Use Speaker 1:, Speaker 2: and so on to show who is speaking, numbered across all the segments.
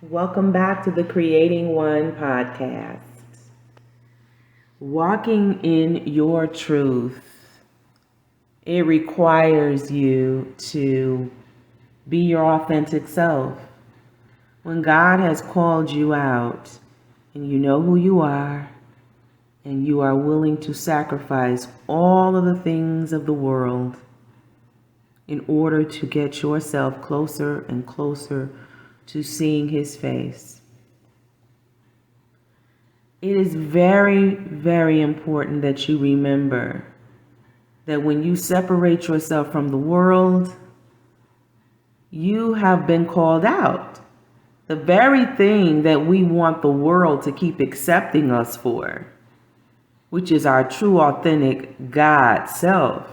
Speaker 1: Welcome back to the Creating One podcast. Walking in your truth, it requires you to be your authentic self. When God has called you out and you know who you are and you are willing to sacrifice all of the things of the world in order to get yourself closer and closer to seeing His face. It is very, very important that you remember that when you separate yourself from the world, you have been called out. The very thing that we want the world to keep accepting us for, which is our true, authentic God self,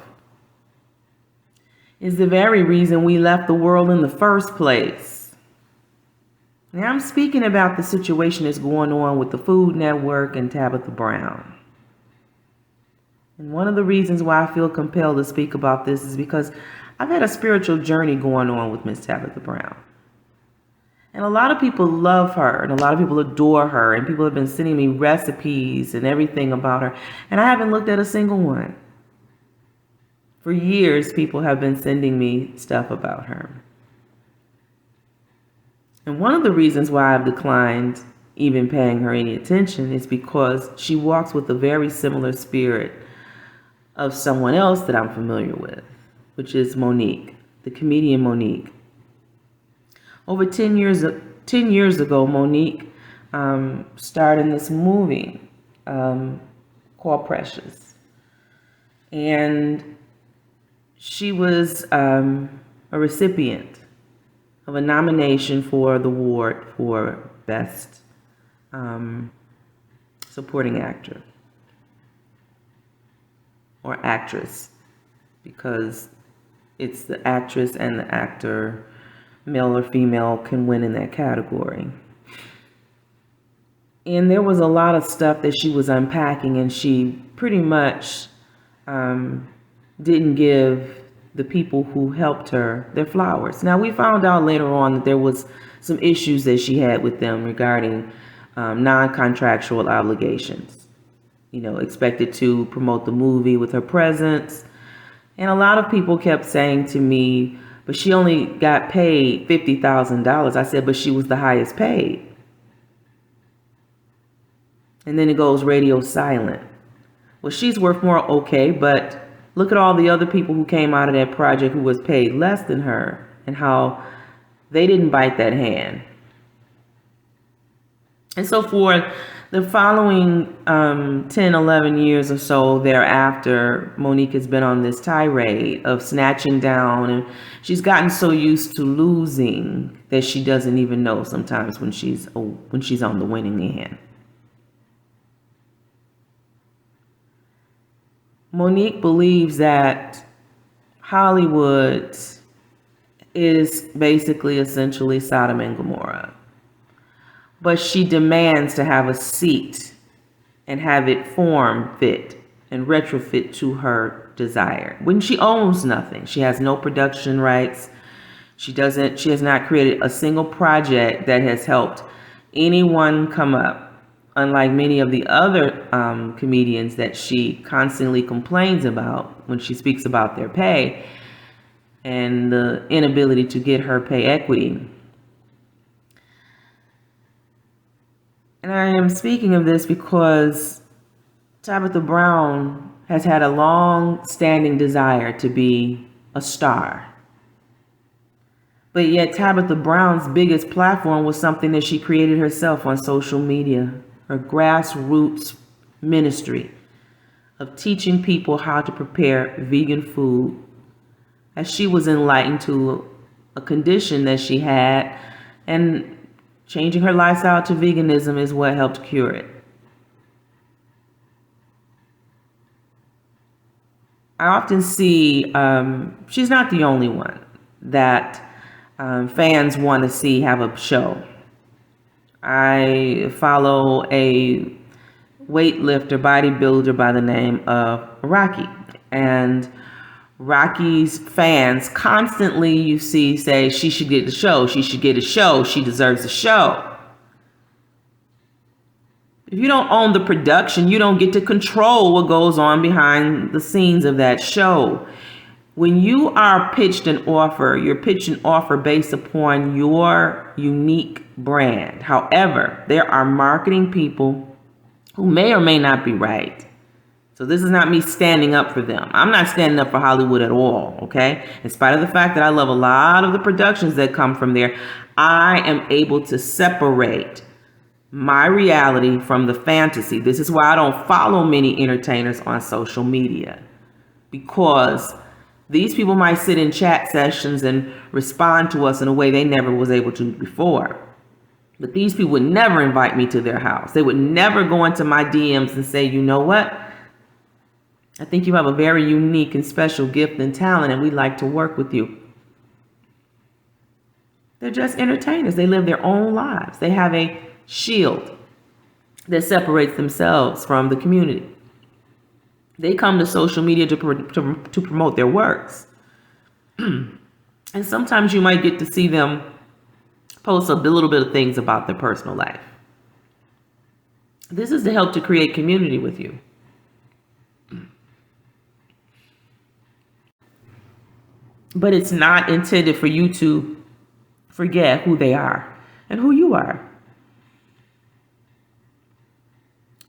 Speaker 1: is the very reason we left the world in the first place. Now, I'm speaking about the situation that's going on with the Food Network and Tabitha Brown. And one of the reasons why I feel compelled to speak about this is because I've had a spiritual journey going on with Miss Tabitha Brown. And a lot of people love her and a lot of people adore her, and people have been sending me recipes and everything about her. And I haven't looked at a single one. For years, people have been sending me stuff about her. And one of the reasons why I've declined even paying her any attention is because she walks with a very similar spirit of someone else that I'm familiar with, which is Monique, the comedian Monique. Over 10 years ago, Monique starred in this movie called Precious. And she was a recipient of a nomination for the award for Best Supporting Actor or Actress, because it's the actress and the actor, male or female, can win in that category. And there was a lot of stuff that she was unpacking, and she pretty much didn't give the people who helped her their flowers. Now, we found out later on that there was some issues that she had with them regarding non-contractual obligations. You know, expected to promote the movie with her presence. And a lot of people kept saying to me, but she only got paid $50,000. I said, but she was the highest paid. And then it goes radio silent. Well, she's worth more, okay, but look at all the other people who came out of that project who was paid less than her and how they didn't bite that hand. And so for the following 10, 11 years or so thereafter, Monique has been on this tirade of snatching down, and she's gotten so used to losing that she doesn't even know sometimes when she's on the winning end. Monique believes that Hollywood is basically essentially Sodom and Gomorrah. But she demands to have a seat and have it form fit and retrofit to her desire. When she owns nothing, she has no production rights. She has not created a single project that has helped anyone come up. Unlike many of the other comedians that she constantly complains about when she speaks about their pay and the inability to get her pay equity. And I am speaking of this because Tabitha Brown has had a long-standing desire to be a star. But yet Tabitha Brown's biggest platform was something that she created herself on social media. Her grassroots ministry of teaching people how to prepare vegan food, as she was enlightened to a condition that she had, and changing her lifestyle to veganism is what helped cure it. I often see, she's not the only one that fans want to see have a show. I follow a weightlifter, bodybuilder by the name of Rocky. And Rocky's fans constantly, you see, say she should get the show. She should get a show. She deserves a show. If you don't own the production, you don't get to control what goes on behind the scenes of that show. When you are pitched an offer, you're pitched an offer based upon your unique brand. However, there are marketing people who may or may not be right. So this is not me standing up for them. I'm not standing up for Hollywood at all, okay? In spite of the fact that I love a lot of the productions that come from there, I am able to separate my reality from the fantasy. This is why I don't follow many entertainers on social media, because these people might sit in chat sessions and respond to us in a way they never was able to before. But these people would never invite me to their house. They would never go into my DMs and say, you know what? I think you have a very unique and special gift and talent, and we'd like to work with you. They're just entertainers. They live their own lives. They have a shield that separates themselves from the community. They come to social media to promote their works. And sometimes you might get to see them post a little bit of things about their personal life. This is to help to create community with you. But it's not intended for you to forget who they are and who you are.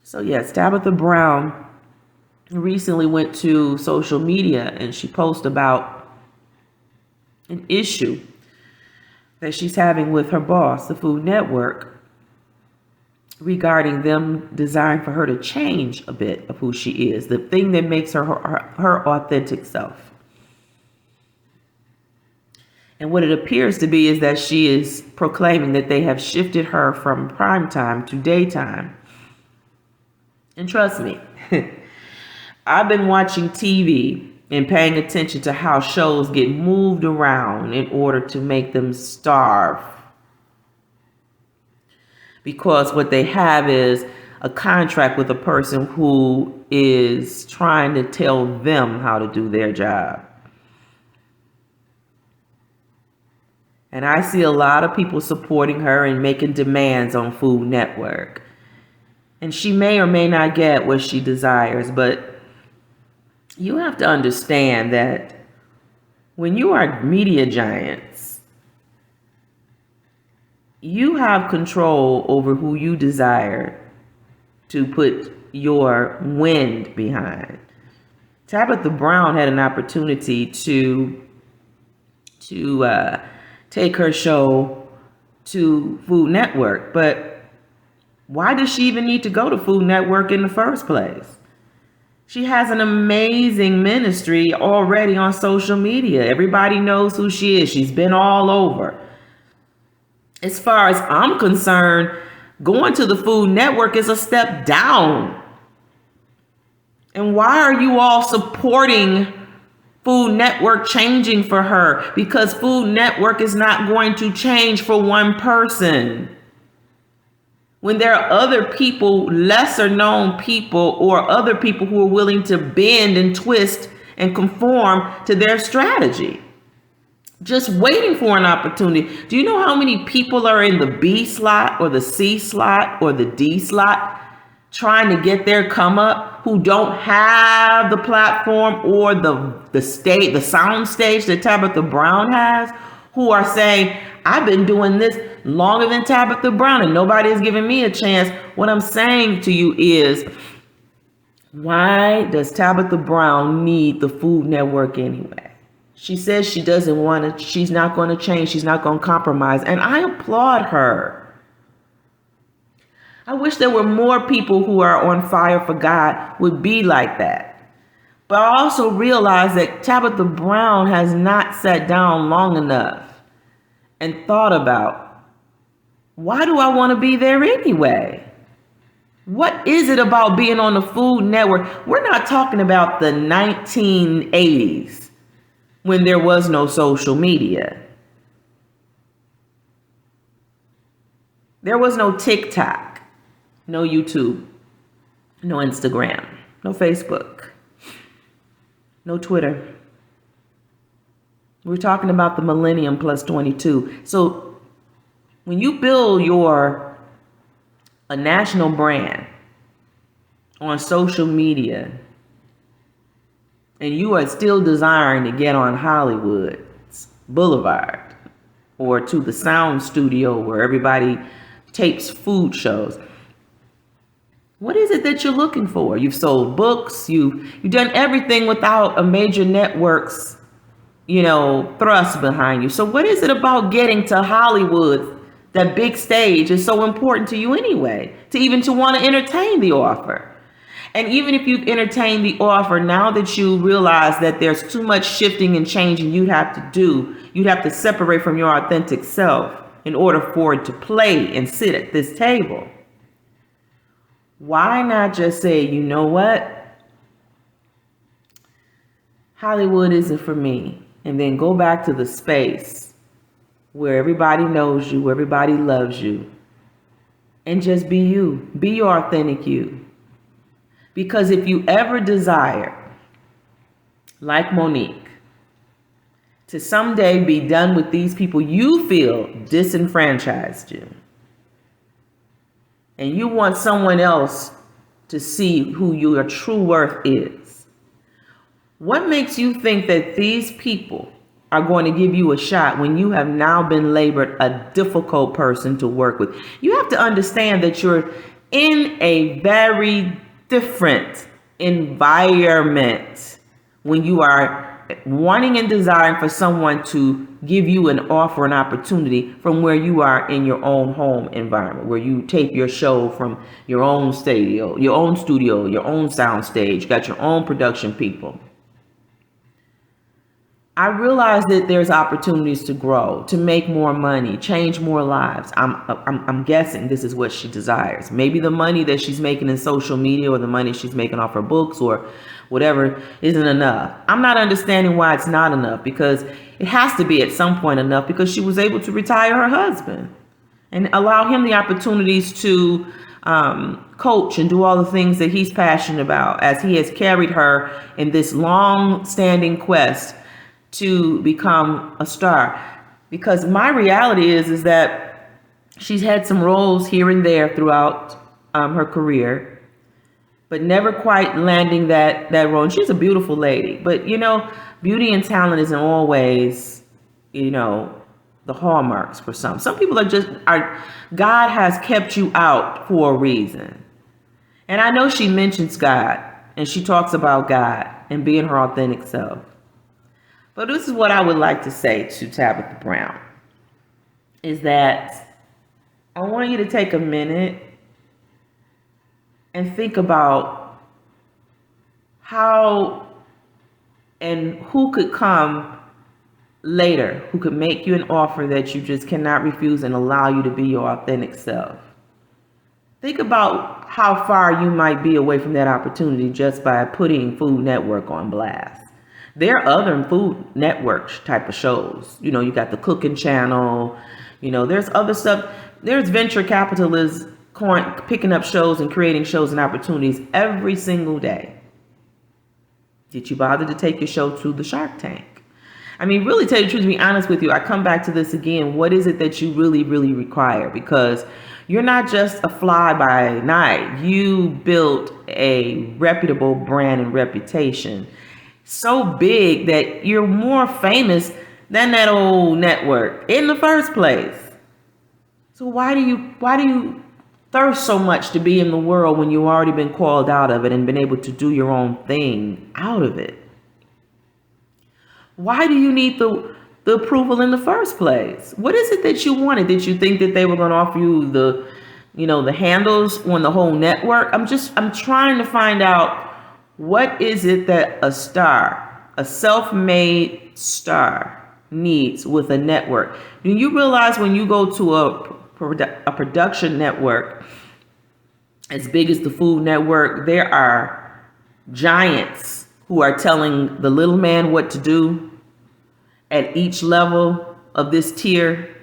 Speaker 1: So yes, Tabitha Brown recently went to social media and she posted about an issue that she's having with her boss, the Food Network, regarding them desiring for her to change a bit of who she is, the thing that makes her authentic self. And what it appears to be is that she is proclaiming that they have shifted her from primetime to daytime. And trust me, I've been watching TV and paying attention to how shows get moved around in order to make them starve. Because what they have is a contract with a person who is trying to tell them how to do their job. And I see a lot of people supporting her and making demands on Food Network. And she may or may not get what she desires, but you have to understand that when you are media giants, you have control over who you desire to put your wind behind. Tabitha Brown had an opportunity to take her show to Food Network, but why does she even need to go to Food Network in the first place? She has an amazing ministry already on social media. Everybody knows who she is. She's been all over. As far as I'm concerned, going to the Food Network is a step down. And why are you all supporting Food Network changing for her? Because Food Network is not going to change for one person. When there are other people, lesser known people, or other people who are willing to bend and twist and conform to their strategy, just waiting for an opportunity. Do you know how many people are in the B slot or the C slot or the D slot trying to get their come up, who don't have the platform or the stage, the sound stage that Tabitha Brown has, who are saying, I've been doing this longer than Tabitha Brown and nobody has given me a chance. What I'm saying to you is, why does Tabitha Brown need the Food Network anyway? She says she doesn't want to, she's not going to change, she's not going to compromise, and I applaud her. I wish there were more people who are on fire for God would be like that. But I also realize that Tabitha Brown has not sat down long enough and thought about, why do I want to be there anyway? What is it about being on the Food Network? We're not talking about the 1980s when there was no social media. There was no TikTok, no YouTube, no Instagram, no Facebook, no Twitter, We're talking about the millennium plus 22. So when you build a national brand on social media, and you are still desiring to get on Hollywood's Boulevard or to the sound studio where everybody tapes food shows, what is it that you're looking for? You've sold books, you've done everything without a major network's, thrust behind you. So what is it about getting to Hollywood, that big stage, is so important to you anyway, to want to entertain the offer? And even if you've entertained the offer, now that you realize that there's too much shifting and changing you'd have to separate from your authentic self in order for it to play and sit at this table. Why not just say, you know what? Hollywood isn't for me. And then go back to the space where everybody knows you, where everybody loves you. And just be you. Be your authentic you. Because if you ever desire, like Monique, to someday be done with these people you feel disenfranchised you, and you want someone else to see who your true worth is, what makes you think that these people are going to give you a shot when you have now been labeled a difficult person to work with? You have to understand that you're in a very different environment when you are wanting and desiring for someone to give you an offer, an opportunity from where you are in your own home environment, where you tape your show from your own studio, your own sound stage, got your own production people. I realize that there's opportunities to grow, to make more money, change more lives. I'm guessing this is what she desires. Maybe the money that she's making in social media or the money she's making off her books or whatever isn't enough. I'm not understanding why it's not enough, because it has to be at some point enough, because she was able to retire her husband and allow him the opportunities to coach and do all the things that he's passionate about, as he has carried her in this long-standing quest to become a star. Because my reality is that she's had some roles here and there throughout her career, but never quite landing that role. And she's a beautiful lady, but beauty and talent isn't always, the hallmarks for some. Some people God has kept you out for a reason. And I know she mentions God and she talks about God and being her authentic self. But this is what I would like to say to Tabitha Brown, is that I want you to take a minute and think about how and who could come later, who could make you an offer that you just cannot refuse and allow you to be your authentic self. Think about how far you might be away from that opportunity just by putting Food Network on blast. There are other Food Network type of shows. You got the cooking channel. There's other stuff. There's venture capitalists picking up shows and creating shows and opportunities every single day. Did you bother to take your show to the Shark Tank? I mean, really, tell you the truth, to be honest with you, I come back to this again. What is it that you really, really require? Because you're not just a fly by night. You built a reputable brand and reputation so big that you're more famous than that old network in the first place. So why do you thirst so much to be in the world when you've already been called out of it and been able to do your own thing out of it? Why do you need the approval in the first place? What is it that you wanted? Did you think that they were going to offer you the handles on the whole network? I'm trying to find out, what is it that a self-made star needs with a network? Do you realize when you go to a production network as big as the Food Network, there are giants who are telling the little man what to do at each level of this tier?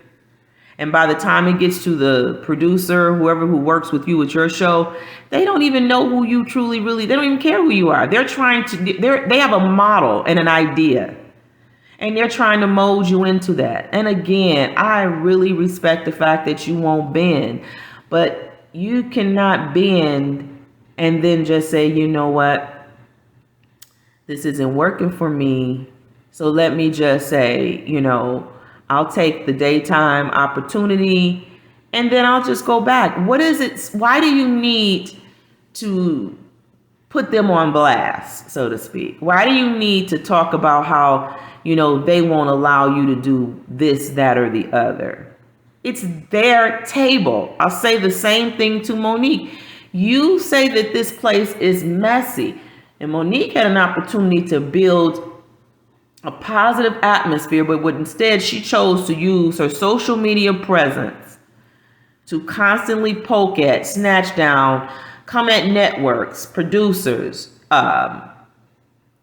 Speaker 1: And by the time it gets to the producer, whoever who works with you with your show, they don't even know who you they don't even care who you are. They have a model and an idea. And they're trying to mold you into that. And again, I really respect the fact that you won't bend, but you cannot bend and then just say, you know what, this isn't working for me. So let me just say, I'll take the daytime opportunity and then I'll just go back. What is it? Why do you need to put them on blast, so to speak? Why do you need to talk about how, they won't allow you to do this, that, or the other? It's their table. I'll say the same thing to Monique. You say that this place is messy, and Monique had an opportunity to build a positive atmosphere, but instead she chose to use her social media presence to constantly poke at, snatch down, come at networks, producers,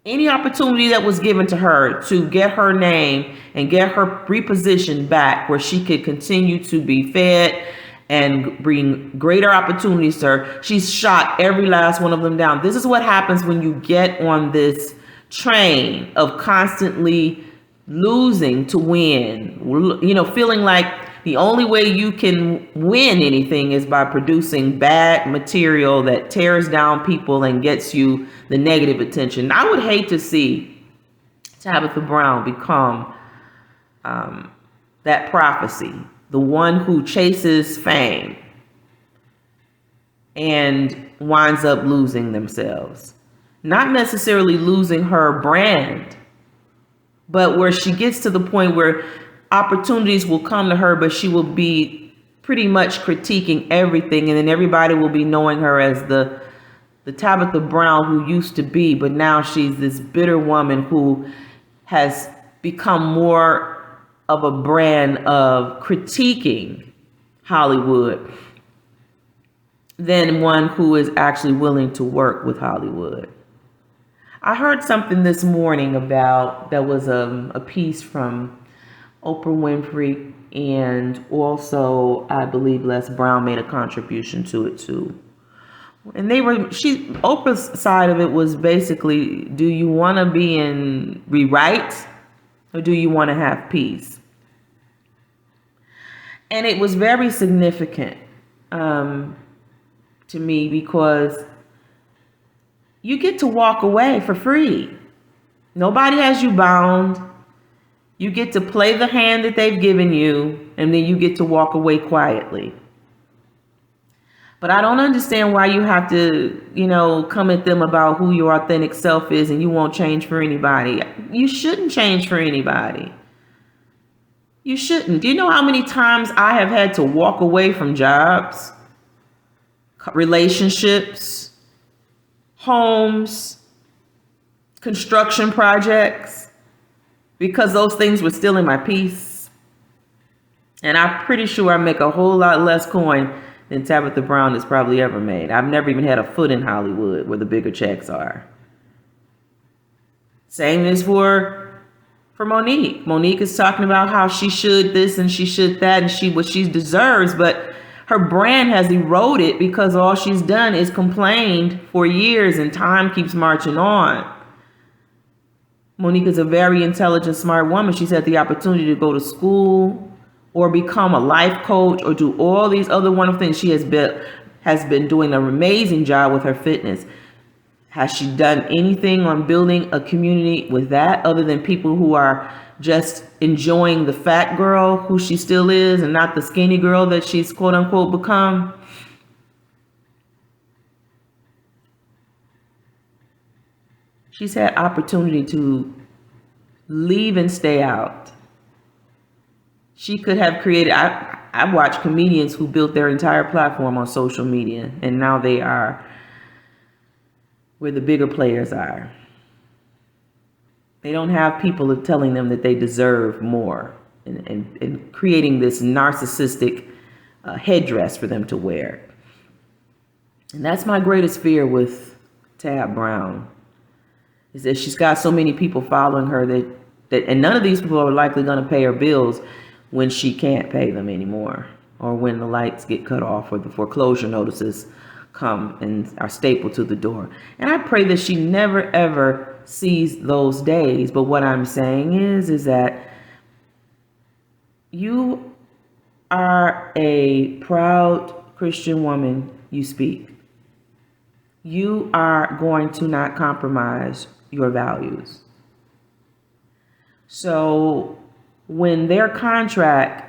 Speaker 1: any opportunity that was given to her to get her name and get her repositioned back where she could continue to be fed and bring greater opportunities to her. She's shot every last one of them down. This is what happens when you get on this train of constantly losing to win, feeling like the only way you can win anything is by producing bad material that tears down people and gets you the negative attention. I would hate to see Tabitha Brown become that prophecy, the one who chases fame and winds up losing themselves. Not necessarily losing her brand, but where she gets to the point where opportunities will come to her, but she will be pretty much critiquing everything. And then everybody will be knowing her as the Tabitha Brown who used to be, but now she's this bitter woman who has become more of a brand of critiquing Hollywood than one who is actually willing to work with Hollywood. I heard something this morning about, that was a piece from Oprah Winfrey, and also I believe Les Brown made a contribution to it too. And Oprah's side of it was basically, do you want to be in rewrite or do you want to have peace? And it was very significant to me, because you get to walk away for free. Nobody has you bound. You get to play the hand that they've given you, and then you get to walk away quietly. But I don't understand why you have to, come at them about who your authentic self is and you won't change for anybody. You shouldn't change for anybody. You shouldn't. Do you know how many times I have had to walk away from jobs, relationships, homes, construction projects, because those things were stealing my peace? And I'm pretty sure I make a whole lot less coin than Tabitha Brown has probably ever made. I've never even had a foot in Hollywood where the bigger checks are. Same is for Monique. Monique is talking about how she should this and she should that and what she deserves, but her brand has eroded because all she's done is complained for years, and time keeps marching on. Monique is a very intelligent, smart woman. She's had the opportunity to go to school or become a life coach or do all these other wonderful things. She has been doing an amazing job with her fitness. Has she done anything on building a community with that, other than people who are just enjoying the fat girl who she still is and not the skinny girl that she's quote unquote become? She's had opportunity to leave and stay out. She could have created, I've watched comedians who built their entire platform on social media, and now they are where the bigger players are. They don't have people telling them that they deserve more and creating this narcissistic headdress for them to wear. And that's my greatest fear with Tab Brown, is that she's got so many people following her that and none of these people are likely going to pay her bills when she can't pay them anymore, or when the lights get cut off or the foreclosure notices come and are stapled to the door. And I pray that she never, ever sees those days. But what I'm saying is that you are a proud Christian woman. You speak. You are going to not compromise your values. So when their contract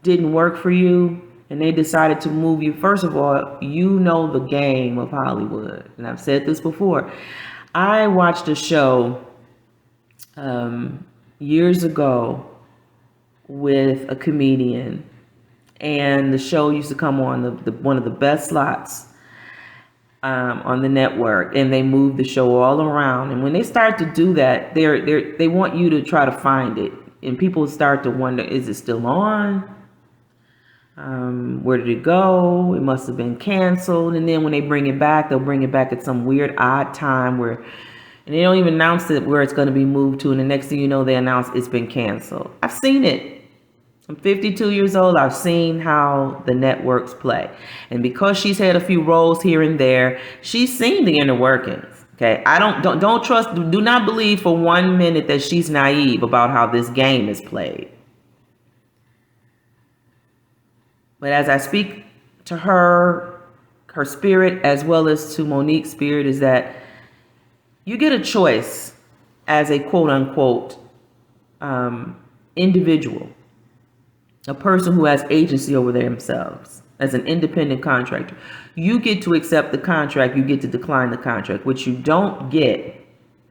Speaker 1: didn't work for you and they decided to move you, first of all, you know the game of Hollywood. And I've said this before. I watched a show years ago with a comedian, and the show used to come on the one of the best slots on the network, and they moved the show all around. And when they start to do that, they want you to try to find it, and people start to wonder, is it still on? Where did it go? It must have been canceled. And then when they bring it back, they'll bring it back at some weird odd time and they don't even announce it where it's going to be moved to. And the next thing you know, they announce it's been canceled. I've seen it. I'm 52 years old. I've seen how the networks play. And because she's had a few roles here and there, she's seen the inner workings. Okay. Don't trust, do not believe for 1 minute that she's naive about how this game is played. But as I speak to her spirit, as well as to Monique's spirit, is that you get a choice as a quote unquote individual, a person who has agency over themselves, as an independent contractor. You get to accept the contract, you get to decline the contract. What you don't get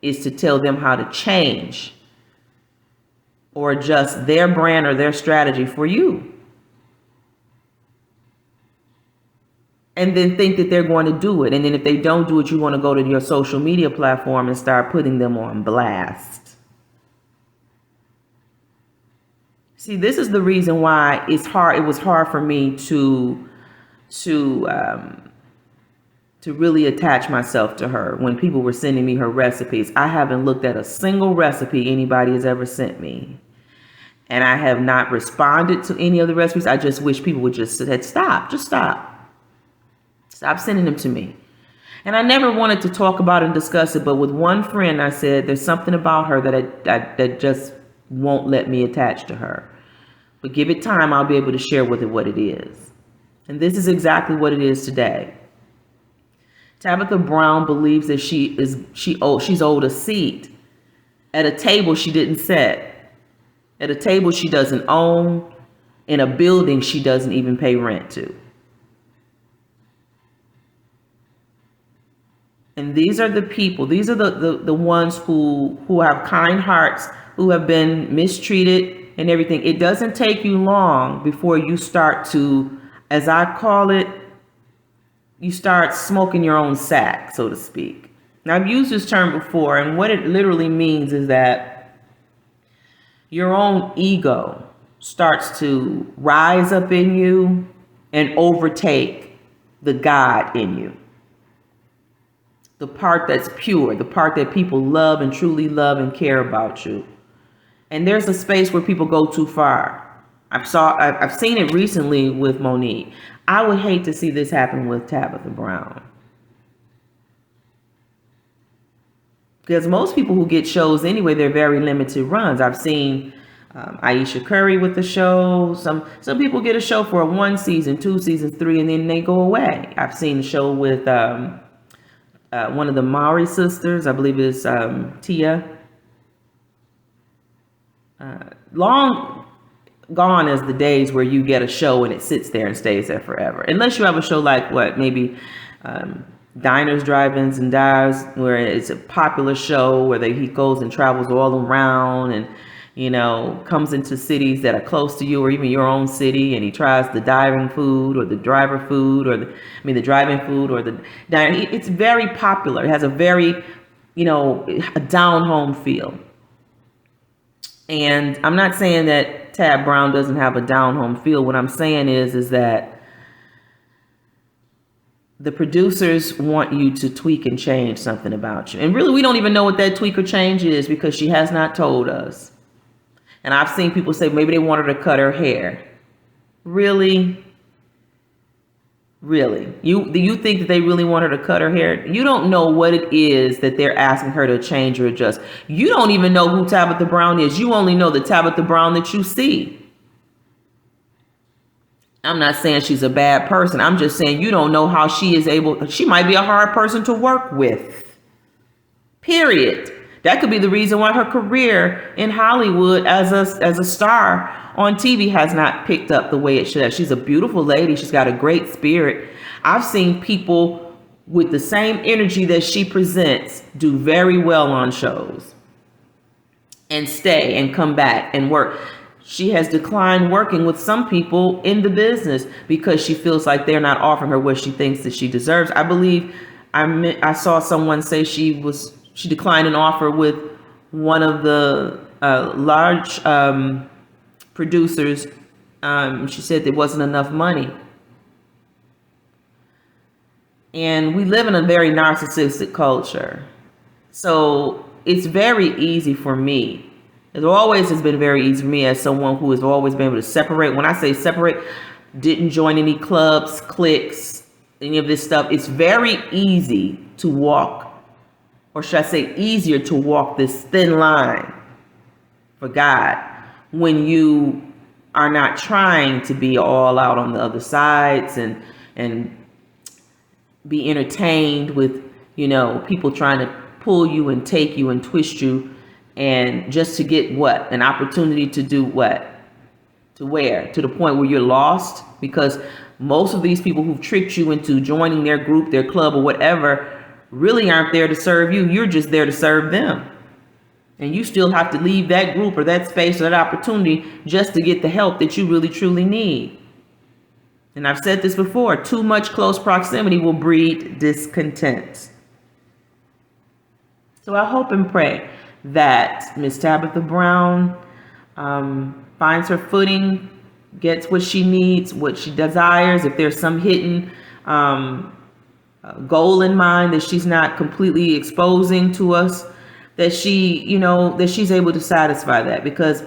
Speaker 1: is to tell them how to change or adjust their brand or their strategy for you. And then think that they're going to do it. And then if they don't do it, you want to go to your social media platform and start putting them on blast. See, this is the reason why it's hard. It was hard for me to really attach myself to her when people were sending me her recipes. I haven't looked at a single recipe anybody has ever sent me. And I have not responded to any of the recipes. I just wish people would just say, stop, just stop. Stop sending them to me. And I never wanted to talk about it and discuss it. But with one friend, I said, there's something about her that just won't let me attach to her. But give it time, I'll be able to share with it what it is. And this is exactly what it is today. Tabitha Brown believes that she's owed a seat at a table she didn't set, at a table she doesn't own, in a building she doesn't even pay rent to. And these are the people, these are the ones who have kind hearts, who have been mistreated and everything. It doesn't take you long before you start to, as I call it, you start smoking your own sack, so to speak. Now, I've used this term before, and what it literally means is that your own ego starts to rise up in you and overtake the God in you. The part that's pure, the part that people love and truly love and care about you. And there's a space where people go too far. I've seen it recently with Monique. I would hate to see this happen with Tabitha Brown. Because most people who get shows anyway, they're very limited runs. I've seen Aisha Curry with the show. Some people get a show for 1 season, 2 seasons, 3, and then they go away. I've seen a show with one of the Maori sisters, I believe it's Tia. Long gone is the days where you get a show and it sits there and stays there forever. Unless you have a show like maybe Diners, Drive-Ins, and Dives, where it's a popular show where he goes and travels all around and, comes into cities that are close to you or even your own city, and he tries the diving food or the driver food or the driving food or the diner. It's very popular. It has a very, a down home feel. And I'm not saying that Tab Brown doesn't have a down home feel. What I'm saying is that the producers want you to tweak and change something about you. And really, we don't even know what that tweak or change is because she has not told us. And I've seen people say maybe they want her to cut her hair. Really? Really? Do you think that they really want her to cut her hair? You don't know what it is that they're asking her to change or adjust. You don't even know who Tabitha Brown is. You only know the Tabitha Brown that you see. I'm not saying she's a bad person. I'm just saying you don't know how she might be a hard person to work with. Period. That could be the reason why her career in Hollywood as a star on TV has not picked up the way it should have. She's a beautiful lady. She's got a great spirit. I've seen people with the same energy that she presents do very well on shows and stay and come back and work. She has declined working with some people in the business because she feels like they're not offering her what she thinks that she deserves. I believe I saw someone say she declined an offer with one of the large producers. She said there wasn't enough money. And we live in a very narcissistic culture. So it's very easy for me. It always has been very easy for me as someone who has always been able to separate. When I say separate, didn't join any clubs, cliques, any of this stuff. It's very easy to walk, or should I say easier to walk this thin line for God when you are not trying to be all out on the other sides and be entertained with, people trying to pull you and take you and twist you, and just to get what? An opportunity to do what? To where? To the point where you're lost, because most of these people who've tricked you into joining their group, their club, or whatever, really aren't there to serve you. You're just there to serve them. And you still have to leave that group or that space or that opportunity just to get the help that you really truly need. And I've said this before, too much close proximity will breed discontent. So I hope and pray that Miss Tabitha Brown finds her footing, gets what she needs, what she desires. If there's some hidden goal in mind that she's not completely exposing to us, that that she's able to satisfy that, because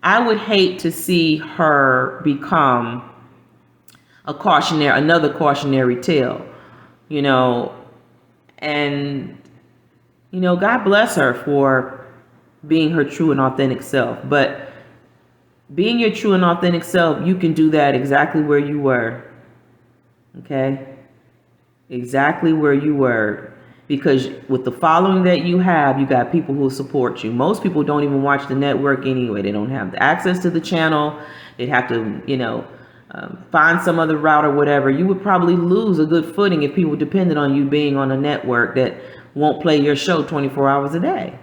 Speaker 1: I would hate to see her become another cautionary tale, and God bless her for being her true and authentic self. But being your true and authentic self, you can do that exactly where you were. Okay? Exactly where you were. Because with the following that you have, you got people who support you. Most people don't even watch the network anyway. They don't have the access to the channel. They'd have to, find some other route or whatever. You would probably lose a good footing if people depended on you being on a network that won't play your show 24 hours a day.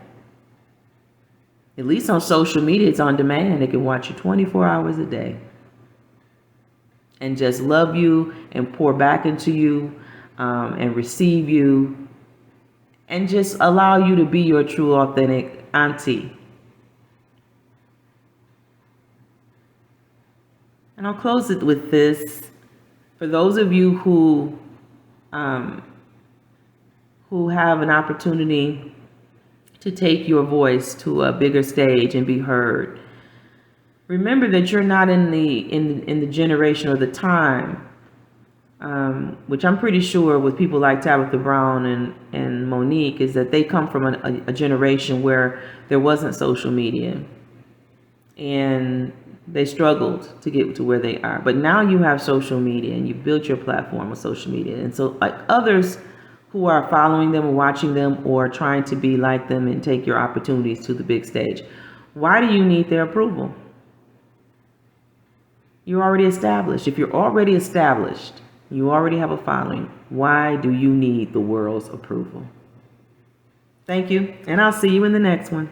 Speaker 1: At least on social media, it's on demand. They can watch you 24 hours a day and just love you and pour back into you and receive you and just allow you to be your true, authentic auntie. And I'll close it with this. For those of you who have an opportunity to take your voice to a bigger stage and be heard, remember that you're not in the generation or the time, which I'm pretty sure with people like Tabitha Brown and Monique, is that they come from a generation where there wasn't social media and they struggled to get to where they are. But now you have social media and you built your platform with social media. And so like others who are following them or watching them or trying to be like them and take your opportunities to the big stage, why do you need their approval? You're already established. If you're already established, you already have a following, why do you need the world's approval? Thank you, and I'll see you in the next one.